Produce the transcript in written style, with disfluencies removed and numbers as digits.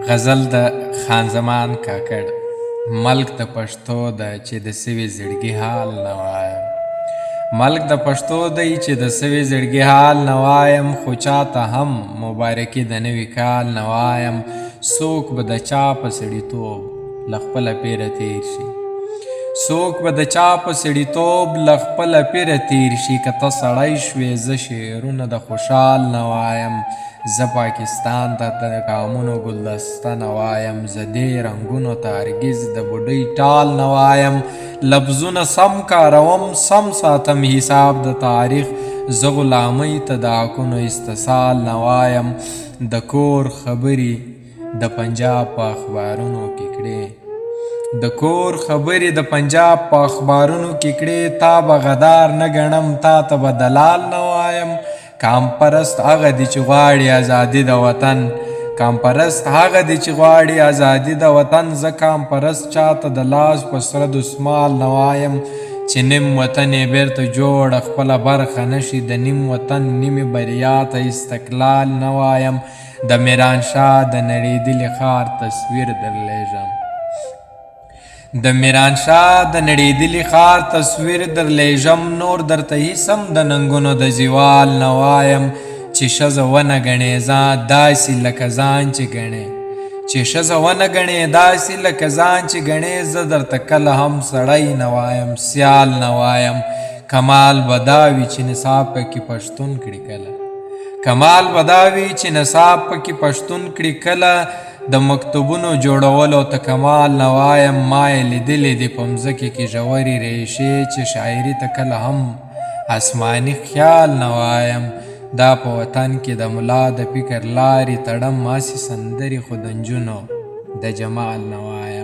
غزل د خان زمان کاکړ ملک د پښتو د چې د سوي زړګي حال نه وایم ملک د پښتو دی چې د سوي زړګي حال نه وایم خو چاته هم مبارکي د نوي کال نه وایم څوک به د چا په سړیتوب له خپله پیره تیر شي څوک به د چا په سړیتوب له خپله پیره تیر شي که ته سړی شوې زه شعرونه د خوشحال نه وایم زه پاکستان ته د ګامونو ګلدسته نه وایم زه دې رنګونو ته هرګز د بوډۍ ټال نه وایم لفظونه سم کاروم سم ساتم حساب د تاریخ زه غلامۍ ته د حقونو استحصال نه وایم د کور خبرې د پنجاب په اخبارونو کې کړې د کور خبرې د پنجاب په اخبارونو کې کړې تا به غدار نه ګڼم تا ته به دلال نه وایم کام پرست هغه دی چې غواړي ازادي د وطن کام پرست هغه دی چې غواړي ازادي د وطن زه کام پرست چاته د لاس په سره دسمال نه وایم چې نیم وطن یې بیرته جوړ خپله برخه نشي د نیم وطن نیمې بریا ته استقلال نه وایم د میرانشاه د نړېدلي ښار تصویر درلیږم د میرانشاه د نړېدلي ښار تصویر درلیږم نور درته هیڅ هم د ننګونو د زیوال نه وایم چې ښځه ونه ګڼې ځان داسې لکه ځان چې ګڼې چې ښځه ونه ګڼې داسې لکه ځان چې ګڼې زه درته کله هم سړی نه وایم سیال نه وایم کمال به دا وي چې نصاب پکې پښتون کړي کله کمال به دا وي چې نصاب پکې پښتون کړي کله د مکتوبونو جوړولو ته کمال نه وایم ما یې لیدلې دي په مځکې کې ژورې ریښې چې شاعري ته کله هم آسماني خیال نه وایم دا په وطن کې د ملا د فکر لارې تړم ماسې سندرې خو د نجونو د جمال نه وایم